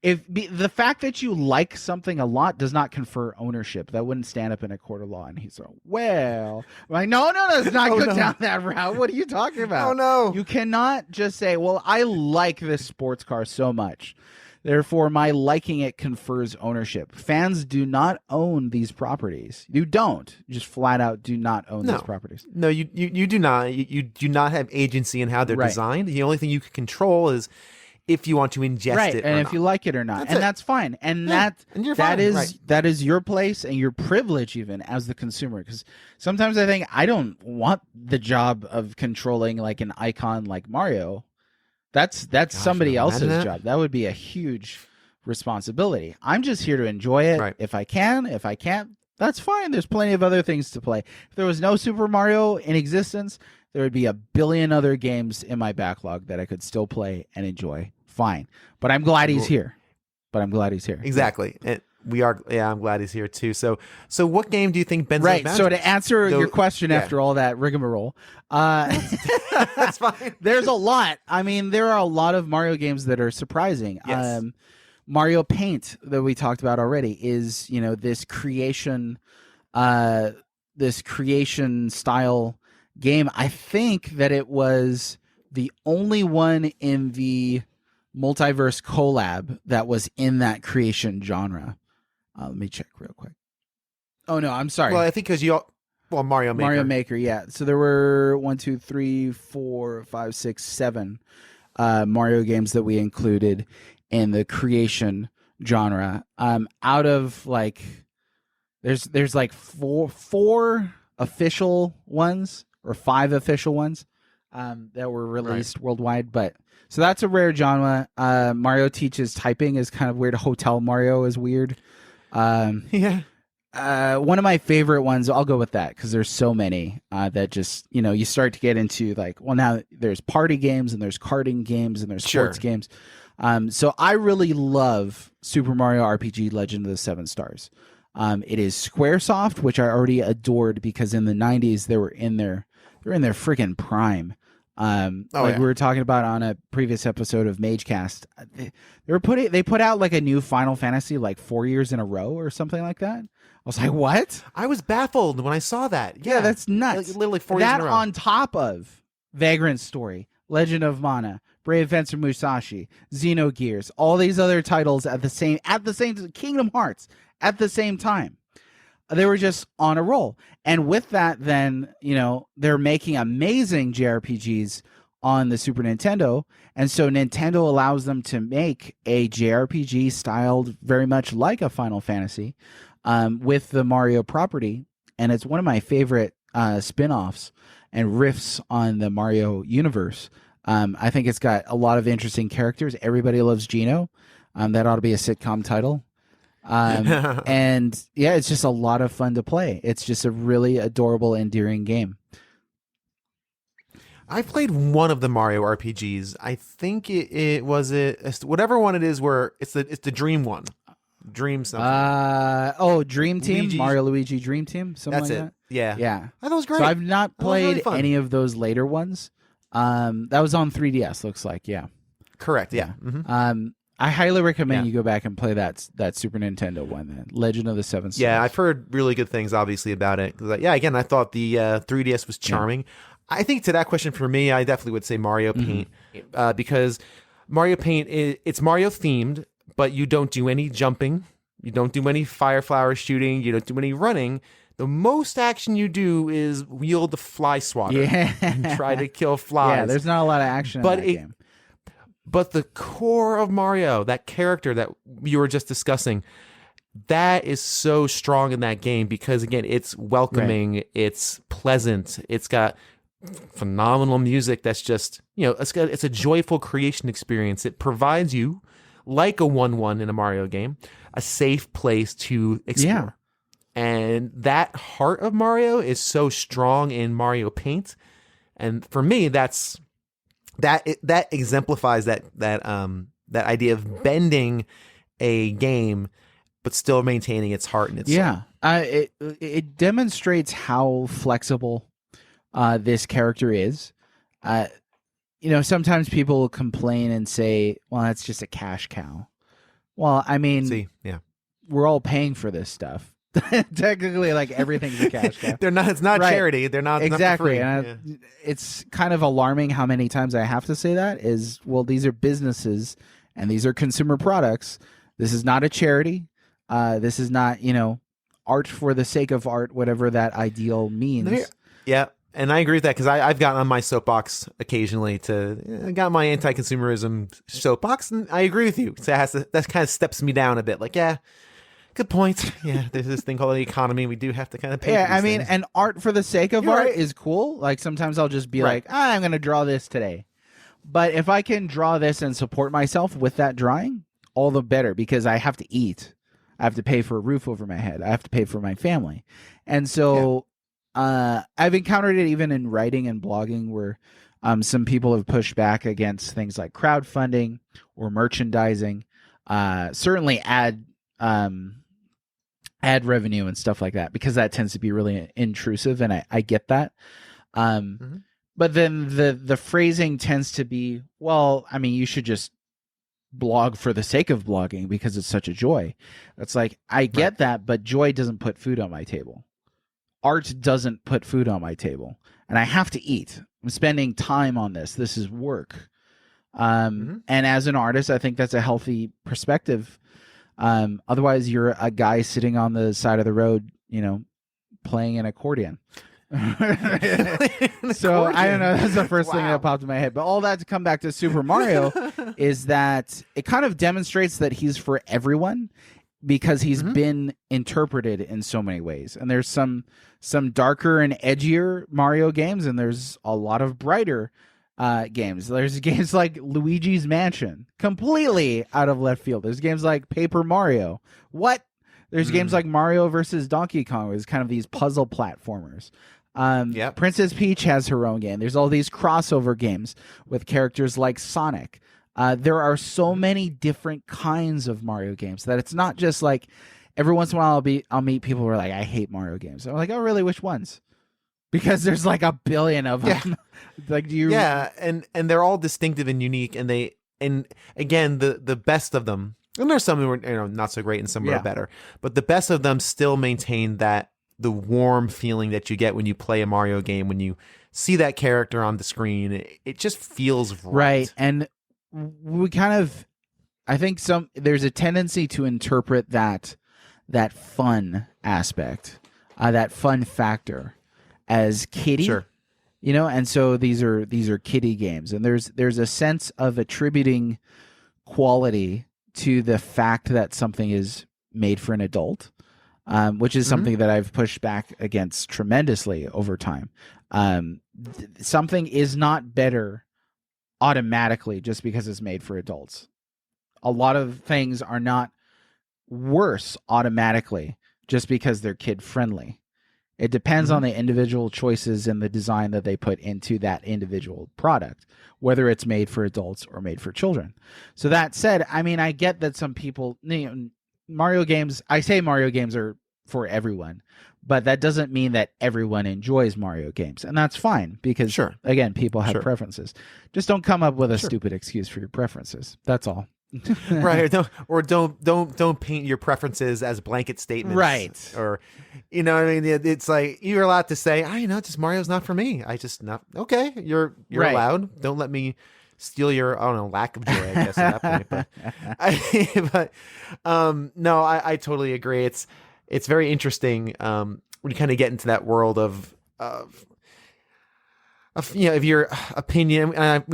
the fact that you like something a lot does not confer ownership. That wouldn't stand up in a court of law. And he's like, well, I'm like, no, it's not go down that route. What are you talking about? Oh, no. You cannot just say, well, I like this sports car so much, therefore my liking it confers ownership. Fans do not own these properties. You don't. You just flat out do not own these properties. No, you do not. You do not have agency in how they're designed. The only thing you can control is if you want to ingest it, and or if not. you like it or not, that's fine. And and you're fine. that is your place and your privilege, even as the consumer. Because sometimes I think I don't want the job of controlling like an icon like Mario. That's somebody else's job. That would be a huge responsibility. I'm just here to enjoy it. Right. If I can, if I can't, that's fine. There's plenty of other things to play. If there was no Super Mario in existence, there would be a billion other games in my backlog that I could still play and enjoy. Fine. But I'm glad he's here. Exactly. And we are. Yeah, I'm glad he's here too. So what game do you think Ben's right? Magic? So to answer your question after all that rigmarole, that's fine. There's a lot. I mean, there are a lot of Mario games that are surprising. Yes. Mario Paint that we talked about already is, this creation style game. I think that it was the only one in the multiverse collab that was in that creation genre. Let me check real quick. Oh no, I'm sorry. Well, I think because Mario Maker. Mario Maker, yeah. So there were 1, 2, 3, 4, 5, 6, 7 Mario games that we included in the creation genre. Out of like, there's like four official ones or 5 official ones that were released worldwide. But so that's a rare genre. Mario Teaches Typing is kind of weird. Hotel Mario is weird. Yeah. One of my favorite ones, I'll go with that because there's so many that just, you start to get into like, well, now there's party games and there's karting games and there's sports games. So I really love Super Mario RPG Legend of the Seven Stars. It is Squaresoft, which I already adored because in the 90s they were in their freaking prime. We were talking about on a previous episode of MageCast, they put out like a new Final Fantasy like 4 years in a row or something like that. I was like, what? I was baffled when I saw that. Yeah, that's nuts. Like, literally 4 years in a row. That on top of Vagrant Story, Legend of Mana, Brave Fencer Musashi, Xenogears, all these other titles at the same Kingdom Hearts at the same time. They were just on a roll. And with that, then, they're making amazing JRPGs on the Super Nintendo. And so Nintendo allows them to make a JRPG styled very much like a Final Fantasy with the Mario property. And it's one of my favorite spin-offs and riffs on the Mario universe. I think it's got a lot of interesting characters. Everybody loves Geno. That ought to be a sitcom title. And yeah, it's just a lot of fun to play. It's just a really adorable, endearing game. I've played one of the Mario RPGs. I think it was whatever one it is where it's the Dream one. Dream something. Dream Team? Luigi's... Mario Luigi Dream Team? Something That's like it. that? Yeah. Yeah. I thought it was great. So I've not played really any of those later ones. That was on 3DS, looks like, yeah. Correct, yeah. Mm-hmm. I highly recommend you go back and play that Super Nintendo one, Legend of the Seven Stars. Yeah, I've heard really good things, obviously, about it. Again, I thought the 3DS was charming. Yeah. I think to that question for me, I definitely would say Mario Paint because Mario Paint, it's Mario themed, but you don't do any jumping. You don't do any fire flower shooting. You don't do any running the most action you do is wield the fly swatter and try to kill flies. Yeah, there's not a lot of action in that game. But the core of Mario, that character that you were just discussing, that is so strong in that game because, again, it's welcoming, it's pleasant, it's got phenomenal music that's just, it's a joyful creation experience. It provides you, like a 1-1 in a Mario game, a safe place to explore. Yeah. And that heart of Mario is so strong in Mario Paint. And for me, that exemplifies that idea of bending a game but still maintaining its heart and its soul. It demonstrates how flexible this character is. Sometimes people will complain and say, well, that's just a cash cow. Well, I mean, we're all paying for this stuff. Technically, like, everything's a cash cow. It's not charity. They're not exactly. Not for free. It's kind of alarming how many times I have to say that is, well, these are businesses and these are consumer products. This is not a charity. This is not, art for the sake of art, whatever that ideal means. Yeah. And I agree with that because I've gotten on my soapbox occasionally I got my anti-consumerism soapbox, and I agree with you. So that kind of steps me down a bit. Like, yeah, good point. Yeah, there's this thing called the economy. We do have to kind of pay for these things. And art for the sake of art is cool. Like, sometimes I'll just be like, I'm going to draw this today. But if I can draw this and support myself with that drawing, all the better, because I have to eat. I have to pay for a roof over my head. I have to pay for my family. And so I've encountered it even in writing and blogging where some people have pushed back against things like crowdfunding or merchandising, certainly ad revenue and stuff like that, because that tends to be really intrusive, and I get that. But then the phrasing tends to be, well, I mean, you should just blog for the sake of blogging because it's such a joy. It's like, I get that, but joy doesn't put food on my table. Art doesn't put food on my table, and I have to eat. I'm spending time on this. This is work. And as an artist, I think that's a healthy perspective. Otherwise, you're a guy sitting on the side of the road, playing an accordion. So I don't know. That's the first thing that popped in my head. But all that to come back to Super Mario is that it kind of demonstrates that he's for everyone, because he's been interpreted in so many ways. And there's some darker and edgier Mario games, and there's a lot of brighter games. There's games like Luigi's Mansion, completely out of left field. There's games like Paper Mario. What? There's games like Mario versus Donkey Kong. It's kind of these puzzle platformers. Princess Peach has her own game. There's all these crossover games with characters like Sonic. There are so many different kinds of Mario games that it's not just like every once in a while I'll meet people who are like, I hate Mario games. I'm like, oh, really? Which ones? Because there's like a billion of them. Like, do you? Yeah, and they're all distinctive and unique, and again, the best of them. And there's some who are not so great, and some are better. But the best of them still maintain the warm feeling that you get when you play a Mario game, when you see that character on the screen. It just feels right. And we kind of, I think there's a tendency to interpret that fun aspect, that fun factor, as kiddie. Sure. And so these are kiddie games, and there's a sense of attributing quality to the fact that something is made for an adult, which is something that I've pushed back against tremendously over time. Something is not better automatically just because it's made for adults. A lot of things are not worse automatically just because they're kid friendly. It depends on the individual choices and the design that they put into that individual product, whether it's made for adults or made for children. So that said, I mean, I get that some people, Mario games, I say Mario games are for everyone, but that doesn't mean that everyone enjoys Mario games. And that's fine because, again, people have preferences. Just don't come up with a stupid excuse for your preferences. That's all. Right. Don't paint your preferences as blanket statements. Right. Or, I mean, it's like, you're allowed to say, just Mario's not for me. I just not, okay. You're allowed. Don't let me steal your, I don't know, lack of joy, I guess, at that point. But no, I totally agree. It's very interesting. when you kind of get into that world of of your opinion. And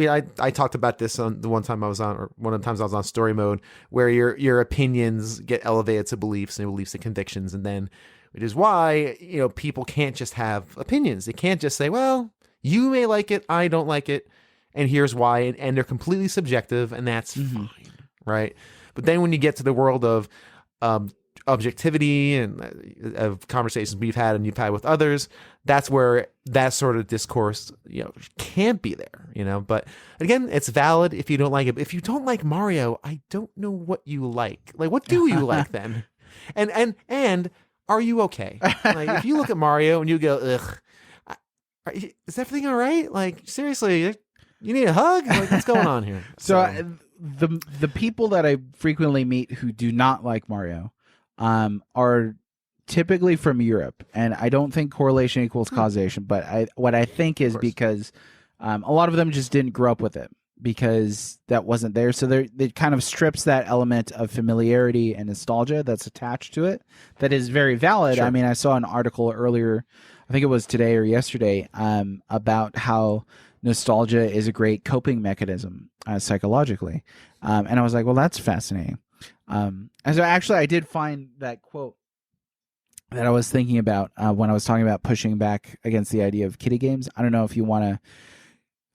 I talked about this on the one time I was on, or one of the times I was on story mode, where your opinions get elevated to beliefs and beliefs to convictions, and then which is why people can't just have opinions. They can't just say, well, you may like it, I don't like it, and here's why, and they're completely subjective, and that's fine, right? But then when you get to the world of objectivity and of conversations we've had and you've had with others, that's where that sort of discourse can't be there. But again, it's valid if you don't like it. If you don't like Mario, I don't know what you like. Like, what do you like then? And are you okay? Like, if you look at Mario and you go, ugh, is everything all right? Like, seriously, you need a hug? Like, what's going on here? So the people that I frequently meet who do not like Mario are typically from Europe, and I don't think correlation equals causation, but what I think is because a lot of them just didn't grow up with it because that wasn't there, so it kind of strips that element of familiarity and nostalgia that's attached to it. That is very valid. Sure. I mean, I saw an article earlier, I think it was today or yesterday, about how nostalgia is a great coping mechanism psychologically, and I was like, well, that's fascinating. And so actually I did find that quote that I was thinking about when I was talking about pushing back against the idea of kiddie games. I don't know if you want to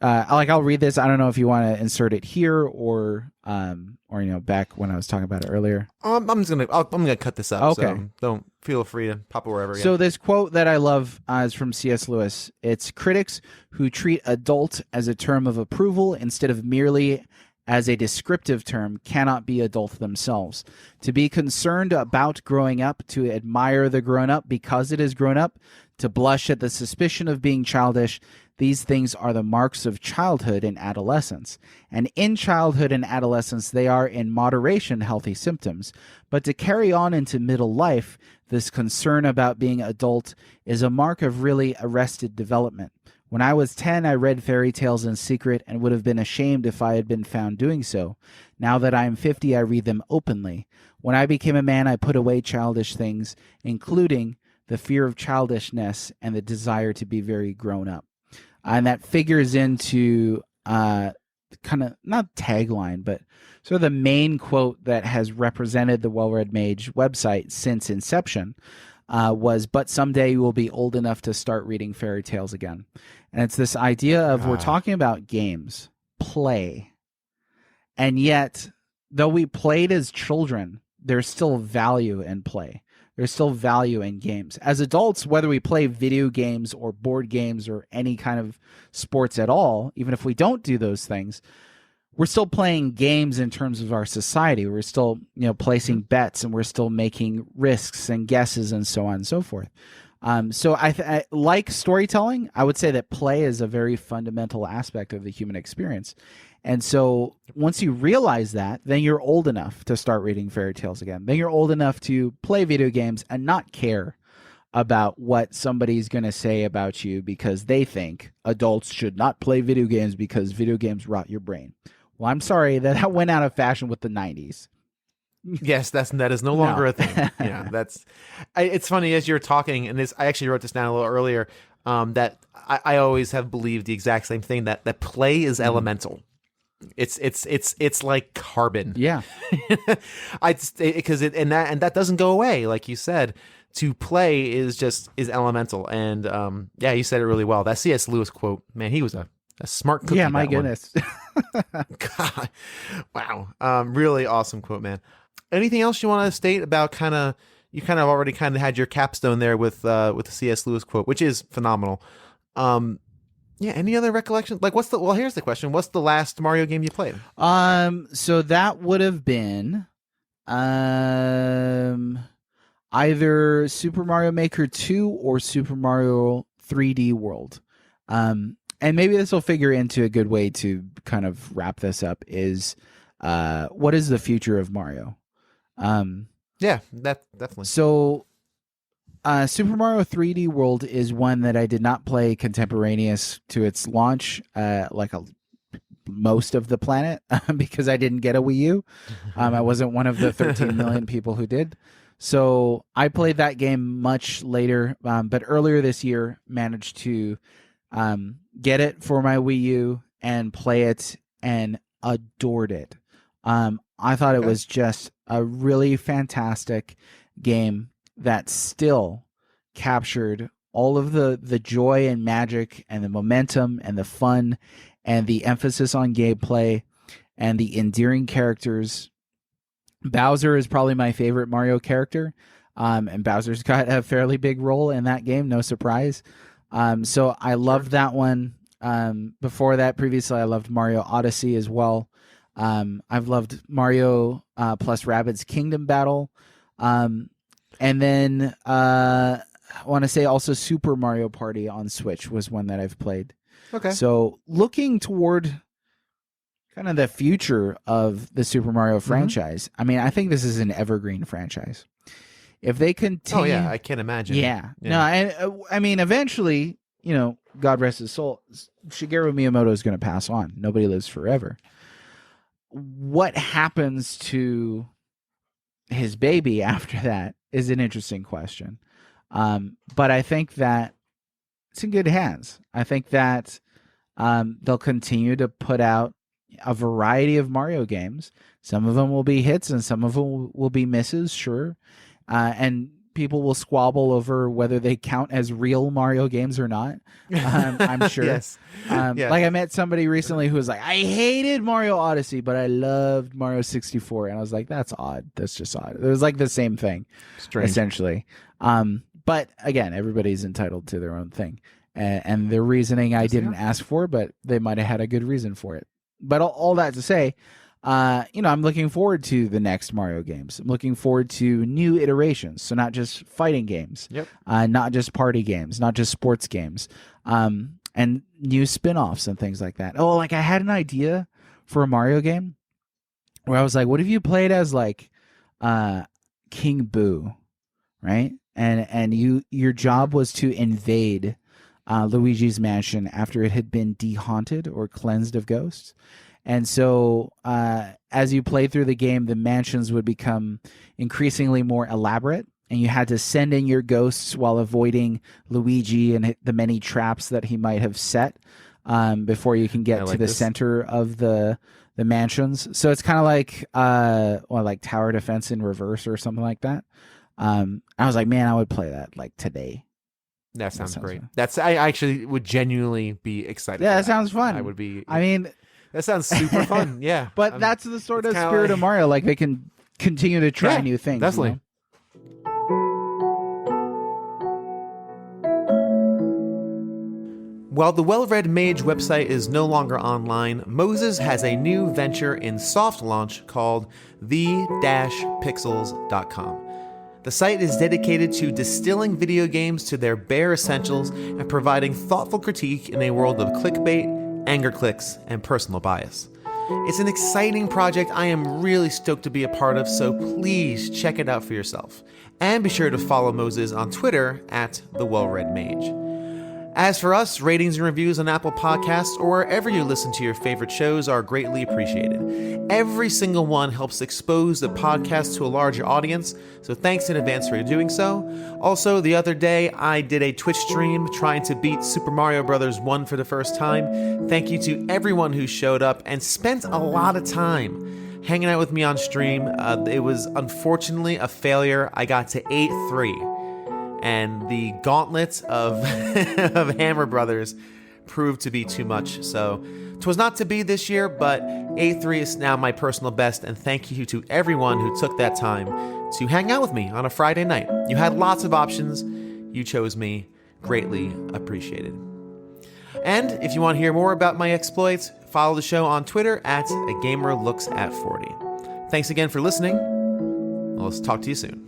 I'll read this. I don't know if you want to insert it here or back when I was talking about it earlier. I'm gonna cut this up. Okay. So don't feel free to pop it wherever. So this quote that I love is from C.S. Lewis. It's critics who treat adult as a term of approval instead of merely as a descriptive term cannot be adult themselves. To be concerned about growing up, to admire the grown-up because it is grown up, to blush at the suspicion of being childish, these things are the marks of childhood and adolescence. And in childhood and adolescence, they are in moderation healthy symptoms. But to carry on into middle life, this concern about being adult is a mark of really arrested development. When I was 10, I read fairy tales in secret and would have been ashamed if I had been found doing so. Now that I am 50, I read them openly. When I became a man, I put away childish things, including the fear of childishness and the desire to be very grown up. And that figures into kind of, not tagline, but sort of the main quote that has represented the Well Red Mage website since inception. Was, but someday you will be old enough to start reading fairy tales again. And it's this idea of we're talking about games, play. And yet, though we played as children, there's still value in play. There's still value in games. As adults, whether we play video games or board games or any kind of sports at all, even if we don't do those things, we're still playing games in terms of our society. We're still, placing bets, and we're still making risks and guesses and so on and so forth. So I like storytelling. I would say that play is a very fundamental aspect of the human experience. And so once you realize that, then you're old enough to start reading fairy tales again. Then you're old enough to play video games and not care about what somebody's going to say about you because they think adults should not play video games because video games rot your brain. Well, I'm sorry that went out of fashion with the 90s. Yes, that is no longer a thing. It's funny as you're talking, and I actually wrote this down a little earlier. That I always have believed the exact same thing, that play is elemental. It's like carbon. Yeah, because that doesn't go away, like you said. To play is elemental, and you said it really well. That C.S. Lewis quote, man, he was a smart cookie. Yeah, my goodness. God, wow, really awesome quote, man. Anything else you want to state about you already had your capstone there with the C.S. Lewis quote, which is phenomenal. Any other recollections? Like, here's the question: what's the last Mario game you played? So that would have been either Super Mario Maker 2 or Super Mario 3D World. And maybe this will figure into a good way to kind of wrap this up is what is the future of Mario? Yeah, that definitely. So Super Mario 3D World is one that I did not play contemporaneous to its launch, most of the planet, because I didn't get a Wii U. I wasn't one of the 13 million people who did. So I played that game much later, but earlier this year managed to get it for my Wii U and play it and adored it. I thought it was just a really fantastic game that still captured all of the joy and magic and the momentum and the fun and the emphasis on gameplay and the endearing characters. Bowser is probably my favorite Mario character, and Bowser's got a fairly big role in that game, no surprise. So I loved that one. Before that, previously, I loved Mario Odyssey as well. I've loved Mario plus Rabbids Kingdom Battle. And then I want to say also Super Mario Party on Switch was one that I've played. Okay. So looking toward kind of the future of the Super Mario franchise, I mean, I think this is an evergreen franchise. If they continue... Oh, yeah, I can't imagine. Yeah. No, I mean, eventually, God rest his soul, Shigeru Miyamoto is going to pass on. Nobody lives forever. What happens to his baby after that is an interesting question. But I think that it's in good hands. I think that they'll continue to put out a variety of Mario games. Some of them will be hits and some of them will be misses, sure. And people will squabble over whether they count as real Mario games or not. I'm sure. Yes. Like I met somebody recently who was like, I hated Mario Odyssey, but I loved Mario 64. And I was like, that's odd. That's just odd. It was like the same thing, Strange. essentially. But again, everybody's entitled to their own thing. And their reasoning I didn't ask for, but they might have had a good reason for it. But all that to say, I'm looking forward to the next Mario games. I'm looking forward to new iterations. So not just fighting games, not just party games, not just sports games, and new spin-offs and things like that. Oh, like I had an idea for a Mario game where I was like, what if you played as like King Boo, right? And your job was to invade Luigi's mansion after it had been dehaunted or cleansed of ghosts. And so as you play through the game, the mansions would become increasingly more elaborate, and you had to send in your ghosts while avoiding Luigi and the many traps that he might have set before you can get to the center of the mansions. So it's kind of like like tower defense in reverse or something like that. I was like, man, I would play that like today. That sounds great. Fun. I actually would genuinely be excited. Yeah, that sounds fun. I would be. I mean, that sounds super fun. Yeah, but that's the sort of spirit of Mario. Like they can continue to try new things. Definitely. While the Well Red Mage website is no longer online, Moses has a new venture in soft launch called the-pixels.com. The site is dedicated to distilling video games to their bare essentials and providing thoughtful critique in a world of clickbait, anger clicks, and personal bias. It's an exciting project I am really stoked to be a part of, so please check it out for yourself. And be sure to follow Moses on Twitter at the Well Red Mage. As for us, ratings and reviews on Apple Podcasts or wherever you listen to your favorite shows are greatly appreciated. Every single one helps expose the podcast to a larger audience, so thanks in advance for doing so. Also, the other day, I did a Twitch stream trying to beat Super Mario Bros. 1 for the first time. Thank you to everyone who showed up and spent a lot of time hanging out with me on stream. It was unfortunately a failure. I got to 8-3. And the gauntlet of Hammer Brothers proved to be too much. So 'twas not to be this year, but 8-3 is now my personal best. And thank you to everyone who took that time to hang out with me on a Friday night. You had lots of options. You chose me. Greatly appreciated. And if you want to hear more about my exploits, follow the show on Twitter at A Gamer Looks at 40. Thanks again for listening. Let's talk to you soon.